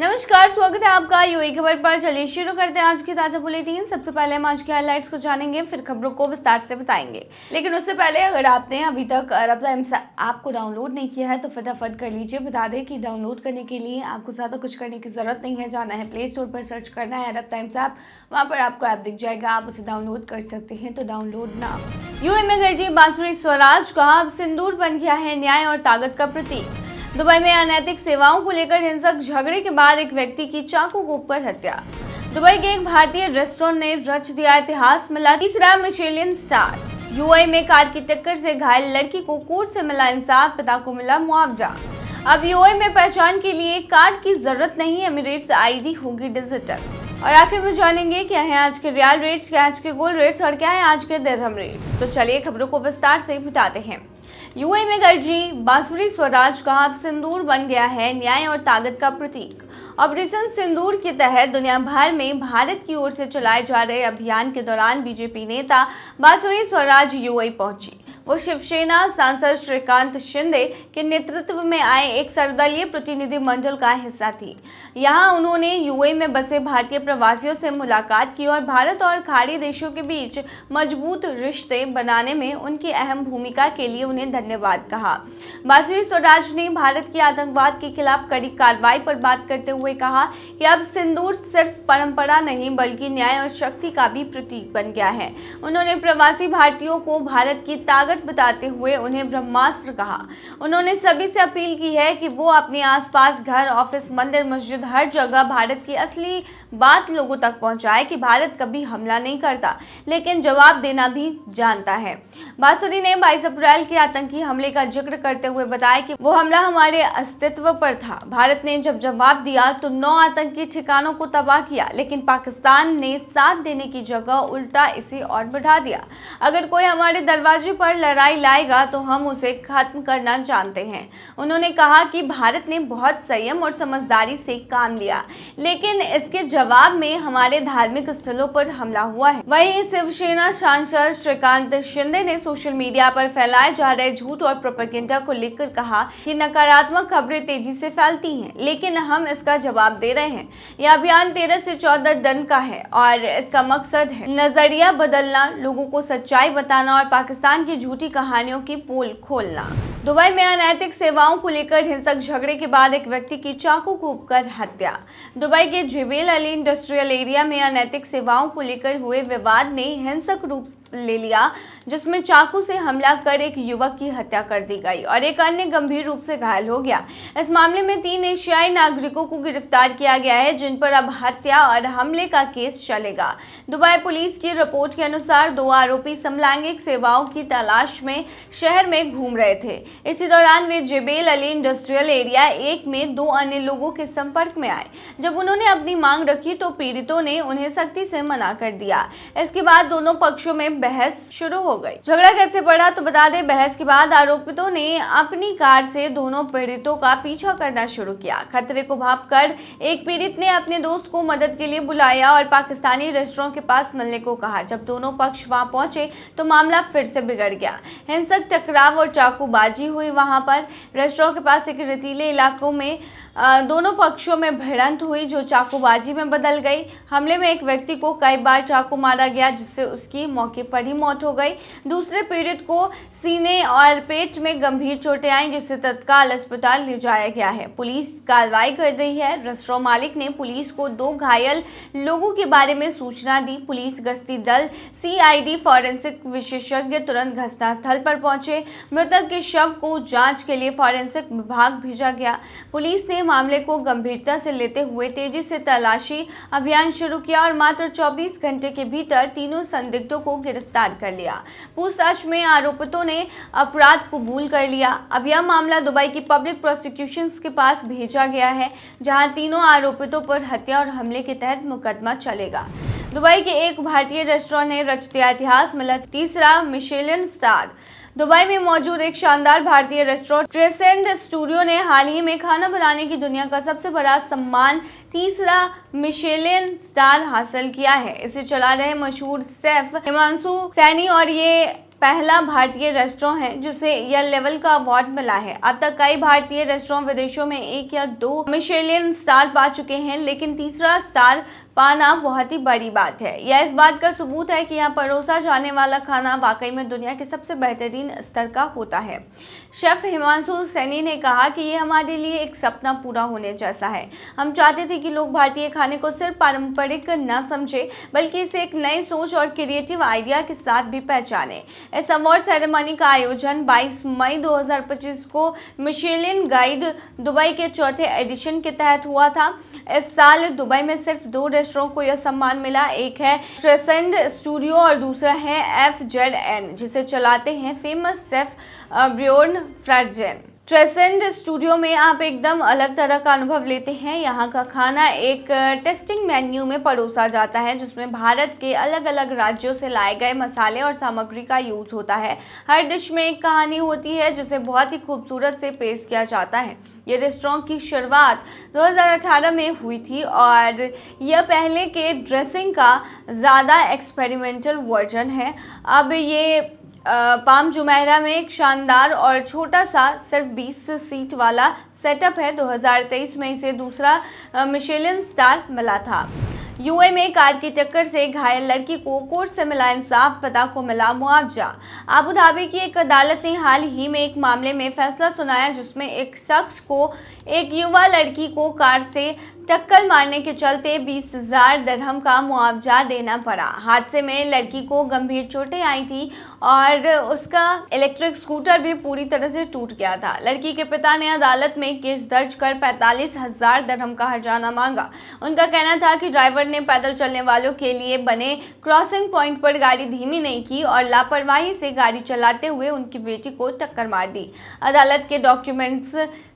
नमस्कार, स्वागत है आपका यूएई खबर पर। चलिए शुरू करते हैं आज की ताजा बुलेटिन। सबसे पहले हम आज की हाइलाइट्स को जानेंगे, फिर खबरों को विस्तार से बताएंगे। लेकिन उससे पहले अगर आपने अभी तक रब्ता ऐप को डाउनलोड नहीं किया है तो फटाफट कर लीजिए। बता दें कि डाउनलोड करने के लिए आपको ज़्यादा कुछ करने की जरूरत नहीं है। जाना है प्ले स्टोर पर, सर्च करना है रब्ता ऐप, वहाँ पर आपको ऐप दिख जाएगा, आप उसे डाउनलोड कर सकते हैं। तो डाउनलोड ना। यूएई में गरजी बांसुरी स्वराज, कहा अब सिंदूर बन गया है न्याय और ताकत का प्रतीक। दुबई में अनैतिक सेवाओं को लेकर हिंसक झगड़े के बाद एक व्यक्ति की चाकू घोंपकर हत्या। दुबई के एक भारतीय रेस्टोरेंट ने रच दिया इतिहास, मिला तीसरा मिशेलिन स्टार। यूएई में कार की टक्कर से घायल लड़की को कोर्ट से मिला इंसाफ, पिता को मिला मुआवजा। अब यूएई में पहचान के लिए कार्ड की जरूरत नहीं, एमिरेट्स आईडी होगी डिजिटल। और आखिर में जानेंगे क्या है आज के रियल रेट्स, क्या आज के गोल्ड रेट्स और क्या है आज के दिरहम रेट्स। तो चलिए खबरों को विस्तार से बताते हैं। यूएई में गरजी बांसुरी स्वराज, कहा अब सिंदूर बन गया है न्याय और ताकत का प्रतीक। ऑपरेशन सिंदूर के तहत दुनिया भर में भारत की ओर से चलाए जा रहे अभियान के दौरान बीजेपी नेता बांसुरी स्वराज यूएई पहुंची। वो शिवसेना सांसद श्रीकांत शिंदे के नेतृत्व में आए एक सर्वदलीय प्रतिनिधि मंडल का हिस्सा थी। यहां उन्होंने यूएई में बसे भारतीय प्रवासियों से मुलाकात की और भारत और खाड़ी देशों के बीच मजबूत रिश्ते बनाने में उनकी अहम भूमिका के लिए उन्हें धन्यवाद कहा। बांसुरी स्वराज ने भारत की आतंकवाद के खिलाफ कड़ी कार्रवाई पर बात करते हुए कहा कि अब सिंदूर सिर्फ परंपरा नहीं बल्कि न्याय और शक्ति का भी प्रतीक बन गया है। उन्होंने प्रवासी भारतीयों को भारत की ताकत बताते हुए उन्हें ब्रह्मास्त्र कहा। उन्होंने सभी से अपील की है कि वो अपने आसपास घर, ऑफिस, मंदिर, मस्जिद, हर जगह भारत की असली बात लोगों तक पहुंचाए कि भारत कभी हमला नहीं करता लेकिन जवाब देना भी जानता है। बांसुरी ने 22 अप्रैल के आतंकी हमले का जिक्र करते हुए बताया कि वो हमला हमारे अस्तित्व पर था। भारत ने जब जवाब दिया तो 9 आतंकी ठिकानों को तबाह किया, लेकिन पाकिस्तान ने साथ देने की जगह उल्टा इसे और बढ़ा दिया। अगर कोई हमारे दरवाजे पर लड़ाई लाएगा तो हम उसे खत्म करना जानते हैं। उन्होंने कहा कि भारत ने बहुत संयम और समझदारी से काम लिया, लेकिन इसके जवाब में हमारे धार्मिक स्थलों पर हमला हुआ है। वहीं शिवसेना सांसद श्रीकांत शिंदे ने सोशल मीडिया पर फैलाए जा रहे झूठ और प्रोपेगेंडा को लेकर कहा कि नकारात्मक खबरें तेजी से फैलती हैं, लेकिन हम इसका जवाब दे रहे हैं। यह अभियान 13 से 14 दिन का है और इसका मकसद है नजरिया बदलना, लोगों को सच्चाई बताना और पाकिस्तान की झूठी कहानियों की पोल खोलना। दुबई में अनैतिक सेवाओं को लेकर हिंसक झगड़े के बाद एक व्यक्ति की चाकू घोंपकर हत्या। दुबई के जुबैल अली इंडस्ट्रियल एरिया में अनैतिक सेवाओं को लेकर हुए विवाद ने हिंसक रूप ले लिया, जिसमें चाकू से हमला कर एक युवक की हत्या कर दी गई और एक अन्य गंभीर रूप से घायल हो गया। इस मामले में 3 एशियाई नागरिकों को गिरफ्तार किया गया है, जिन पर अब हत्या और हमले का केस चलेगा। दुबई पुलिस की रिपोर्ट के अनुसार 2 आरोपी समलैंगिक सेवाओं की तलाश में शहर में घूम रहे थे। इसी दौरान वे जुबैल अली इंडस्ट्रियल एरिया 1 में 2 अन्य लोगों के संपर्क में आए। जब उन्होंने अपनी मांग रखी तो पीड़ितों ने उन्हें सख्ती से मना कर दिया। इसके बाद दोनों पक्षों में बहस शुरू हो गई। झगड़ा कैसे बढ़ा तो बता दें, बहस के बाद आरोपितों ने अपनी कार से दोनों पीड़ितों का पीछा करना शुरू किया। खतरे को भांपकर एक पीड़ित ने अपने दोस्त को मदद के लिए बुलाया और पाकिस्तानी रेस्टोरेंट के पास मिलने को कहा। जब दोनों पक्ष वहां पहुंचे तो मामला फिर से बिगड़ गया। हिंसक टकराव और चाकूबाजी हुई। वहां पर रेस्टोरेंट के पास एक रेतीले इलाकों में दोनों पक्षों में भिड़ंत हुई, जो चाकूबाजी में बदल गई। हमले में एक व्यक्ति को कई बार चाकू मारा गया, जिससे उसकी मौके पर ही मौत हो गई। दूसरे पीड़ित को सीने और पेट में गंभीर चोटें आईं, जिसे तत्काल अस्पताल ले जाया गया है। पुलिस कार्रवाई कर रही है। रेस्टोरेंट मालिक ने पुलिस को 2 घायल लोगों के बारे में सूचना दी। पुलिस गश्ती दल सीआईडी फॉरेंसिक विशेषज्ञ तुरंत घटनास्थल पर पहुंचे। मृतक के शव को जांच के लिए फॉरेंसिक विभाग भेजा गया। पुलिस ने मामले को गंभीरता से लेते हुए तेजी से तलाशी अभियान शुरू किया और मात्र 24 घंटे के भीतर तीनों संदिग्धों को गिरफ्तार कर लिया। पूछताछ में आरोपितों ने अपराध कबूल कर लिया। अब यह मामला दुबई की पब्लिक प्रोसिक्यूशंस के पास भेजा गया है, जहां तीनों आरोपितों पर हत्या और हमले के तहत मुकदमा चलेगा। दुबई के एक भारतीय रेस्टोरेंट ने रच दिया इतिहास, मिला तीसरा मिशेलिन स्टार। दुबई में मौजूद एक शानदार भारतीय रेस्टोरेंट क्रेसेंट स्टूडियो ने हाल ही में खाना बनाने की दुनिया का सबसे बड़ा सम्मान तीसरा मिशेलिन स्टार हासिल किया है। इसे चला रहे मशहूर शेफ हिमांशु सैनी और ये पहला भारतीय रेस्टोरेंट है जिसे यह लेवल का अवार्ड मिला है। अब तक कई भारतीय रेस्टोरेंट विदेशों में 1 या 2 मिशेलिन स्टार पा चुके हैं, लेकिन तीसरा स्टार पाना बहुत ही बड़ी बात है। यह इस बात का सबूत है कि यहाँ परोसा जाने वाला खाना वाकई में दुनिया के सबसे बेहतरीन स्तर का होता है। शेफ हिमांशु सैनी ने कहा कि ये हमारे लिए एक सपना पूरा होने जैसा है। हम चाहते थे कि लोग भारतीय खाने को सिर्फ पारंपरिक न समझे, बल्कि इसे एक नई सोच और क्रिएटिव आइडिया के साथ भी पहचाने। इस अवार्ड सेरेमनी का आयोजन 22 मई 2025 को मिशेलिन गाइड दुबई के चौथे एडिशन के तहत हुआ था। इस साल दुबई में सिर्फ 2 रेस्टोरेंट को यह सम्मान मिला। एक है ट्रेसेंड स्टूडियो और दूसरा है FZN, जिसे चलाते हैं फेमस शेफ ब्योर्न फ्रेडजेन। ट्रेसेंड स्टूडियो में आप एकदम अलग तरह का अनुभव लेते हैं। यहाँ का खाना एक टेस्टिंग मेन्यू में परोसा जाता है, जिसमें भारत के अलग अलग राज्यों से लाए गए मसाले और सामग्री का यूज होता है। हर डिश में एक कहानी होती है जिसे बहुत ही खूबसूरत से पेश किया जाता है। ये रेस्टोरेंट की शुरुआत 2018 में हुई थी और यह पहले के ड्रेसिंग का ज़्यादा एक्सपेरिमेंटल वर्जन है। अब ये पाम जुमेराह में एक शानदार और छोटा सा सिर्फ 20 सीट वाला सेटअप है। 2023 में इसे दूसरा मिशेलिन स्टार मिला था। यूए में कार की टक्कर से घायल लड़की को कोर्ट से मिला इंसाफ, पिता को मिला मुआवजा। अबू धाबी की एक अदालत ने हाल ही में एक मामले में फैसला सुनाया जिसमें एक शख्स को एक युवा लड़की को कार से टक्कर मारने के चलते 20,000 दिरहम का मुआवजा देना पड़ा। हादसे में लड़की को गंभीर चोटें आई थी और उसका इलेक्ट्रिक स्कूटर भी पूरी तरह से टूट गया था। लड़की के पिता ने अदालत में केस दर्ज कर 45,000 दिरहम का हर्जाना मांगा। उनका कहना था कि ड्राइवर ने पैदल चलने वालों के लिए बने क्रॉसिंग पॉइंट पर गाड़ी धीमी नहीं की और लापरवाही से गाड़ी चलाते हुए उनकी बेटी को टक्कर मार दी। अदालत के डॉक्यूमेंट्स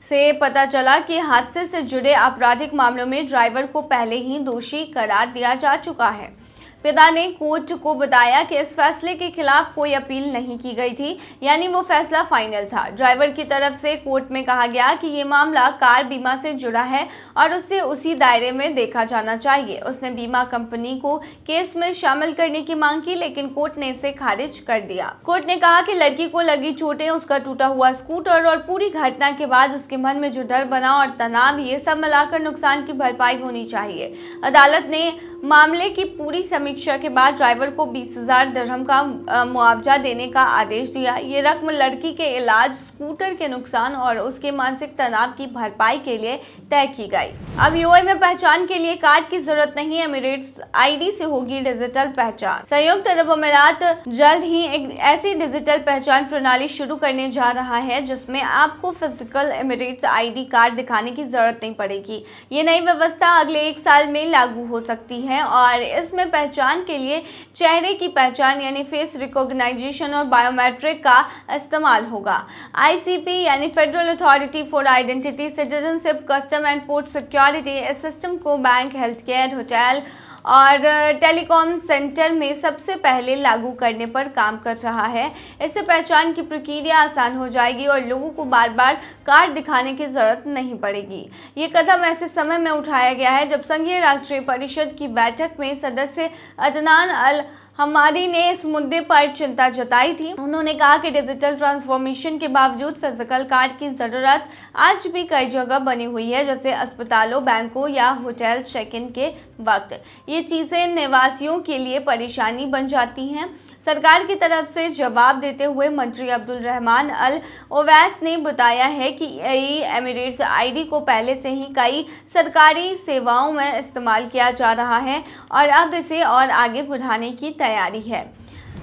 से पता चला कि हादसे से जुड़े आपराधिक मामलों में ड्राइवर को पहले ही दोषी करार दिया जा चुका है। पिता ने कोर्ट को बताया कि इस फैसले के खिलाफ कोई अपील नहीं की गई थी, यानी वो फैसला फाइनल था। ड्राइवर की तरफ से कोर्ट में कहा गया कि ये मामला कार बीमा से जुड़ा है और उसे उसी दायरे में देखा जाना चाहिए। उसने बीमा कंपनी को केस में शामिल करने की मांग की, लेकिन कोर्ट ने इसे खारिज कर दिया। कोर्ट ने कहा कि लड़की को लगी चोटें, उसका टूटा हुआ स्कूटर और पूरी घटना के बाद उसके मन में जो डर बना और तनाव, ये सब मिलाकर नुकसान की भरपाई होनी चाहिए। अदालत ने मामले की पूरी समीक्षा के बाद ड्राइवर को 20,000 दिरहम का मुआवजा देने का आदेश दिया। ये रकम लड़की के इलाज, स्कूटर के नुकसान और उसके मानसिक तनाव की भरपाई के लिए तय की गई। अब यूएई में पहचान के लिए कार्ड की जरूरत नहीं, एमिरेट्स आईडी से होगी डिजिटल पहचान। संयुक्त अरब अमीरात जल्द ही एक ऐसी डिजिटल पहचान प्रणाली शुरू करने जा रहा है जिसमें आपको फिजिकल एमिरेट्स आईडी कार्ड दिखाने की जरूरत नहीं पड़ेगी। ये नई व्यवस्था अगले 1 साल में लागू हो सकती है और इसमें पहचान के लिए चेहरे की पहचान यानी फेस रिकॉग्नाइजेशन और बायोमेट्रिक का इस्तेमाल होगा। आईसीपी यानी federal authority for identity, citizenship, custom and port security इस सिस्टम को बैंक, हेल्थ केयर, होटल और टेलीकॉम सेंटर में सबसे पहले लागू करने पर काम कर रहा है। इससे पहचान की प्रक्रिया आसान हो जाएगी और लोगों को बार बार कार्ड दिखाने की जरूरत नहीं पड़ेगी। ये कदम ऐसे समय में उठाया गया है जब संघीय राष्ट्रीय परिषद की बैठक में सदस्य अदनान अल हमारी ने इस मुद्दे पर चिंता जताई थी। उन्होंने कहा कि डिजिटल ट्रांसफॉर्मेशन के बावजूद फिजिकल कार्ड की ज़रूरत आज भी कई जगह बनी हुई है, जैसे अस्पतालों, बैंकों या होटल चेक इन के वक्त। ये चीज़ें निवासियों के लिए परेशानी बन जाती हैं। सरकार की तरफ से जवाब देते हुए मंत्री अब्दुल रहमान अल ओवैस ने बताया है कि एमिरेट्स आईडी को पहले से ही कई सरकारी सेवाओं में इस्तेमाल किया जा रहा है और अब इसे और आगे बढ़ाने की तैयारी है।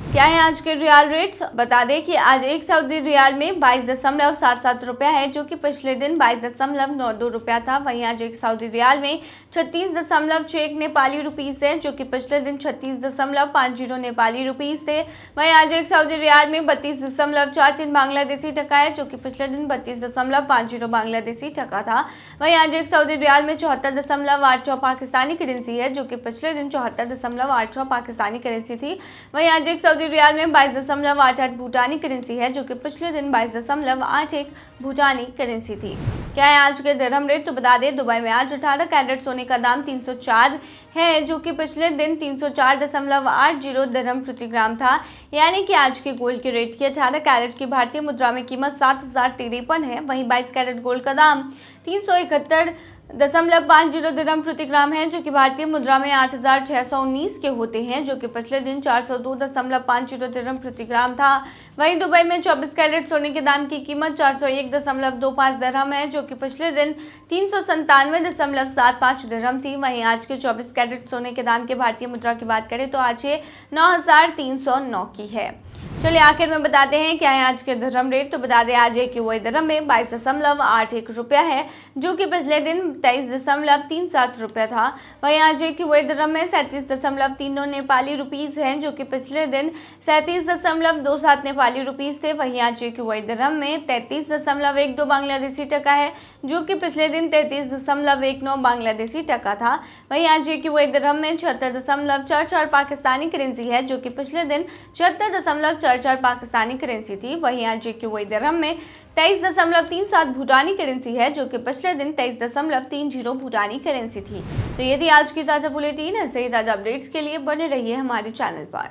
क्या है आज के रियाल रेट्स? बता दें कि आज एक सऊदी रियाल में 22.77 रुपया है, जो कि पिछले दिन 22.92 रुपया था। वहीं आज एक सऊदी रियाल में 36.61 नेपाली रुपीस है, जो कि पिछले दिन 36.50 नेपाली रुपीस थे। वहीं आज एक सऊदी रियाल में 32.43 बांग्लादेशी टका है, जो कि पिछले दिन 32.50 बांग्लादेशी टका था। वहीं आज एक सऊदी रियाल में 74.86 पाकिस्तानी करेंसी है, जो कि पिछले दिन 74.86 पाकिस्तानी करेंसी थी। वहीं आज एक सऊदी सऊदी रियाल में 22.88 भूटानी करेंसी है, जो कि पिछले दिन 22.81 भूटानी करेंसी थी। क्या है आज के दिरहम रेट? तो बता दें, दुबई में आज 18 कैरेट सोने का दाम 304 है, जो कि पिछले दिन 304.80 दिरहम प्रति ग्राम था। यानी कि आज के गोल्ड के रेट की 18 कैरेट की भारतीय मुद्रा में कीमत 7,053 है। वहीं 22 कैरेट गोल्ड का दाम 371.50 दिरहम प्रति ग्राम है, जो कि भारतीय मुद्रा में 8,619 के होते हैं, जो कि पिछले दिन 402.50 दिरहम प्रति ग्राम था। वहीं दुबई में 24 कैरेट सोने के दाम की कीमत 401.25 दिरहम है, जो कि पिछले दिन 397.75 दिरहम थी। वहीं आज के 24 कैरेट सोने के दाम के भारतीय मुद्रा की बात करें तो आज ये 9,309 की है। चलिए आखिर में बताते हैं क्या है आज के दिरहम रेट। तो बता दें, आज एक यूएई दिरहम में 22.81 रुपया है, जो कि पिछले दिन 23.37 रुपया था। वहीं आज एक यूएई दिरहम में 37.39 नेपाली रुपीज़ हैं, जो कि पिछले दिन 37.27 नेपाली रुपीज़ थे। वहीं आज एक यूएई दिरहम में 33.12 बांग्लादेशी टका है, जो कि पिछले दिन 33.19 बांग्लादेशी टका था। वहीं आज एक यूएई दिरहम में 76.44 पाकिस्तानी करेंसी है, जो कि पिछले दिन 76.44 पाकिस्तानी करेंसी थी। वहीं आज एक यूएई दिरहम में 23.37 भूटानी करेंसी है, जो कि पिछले दिन 23.30 भूटानी करेंसी थी। तो ये थी आज की ताज़ा बुलेटिन। ऐसे ही ताज़ा अपडेट्स के लिए बने रहिए हमारे चैनल पर।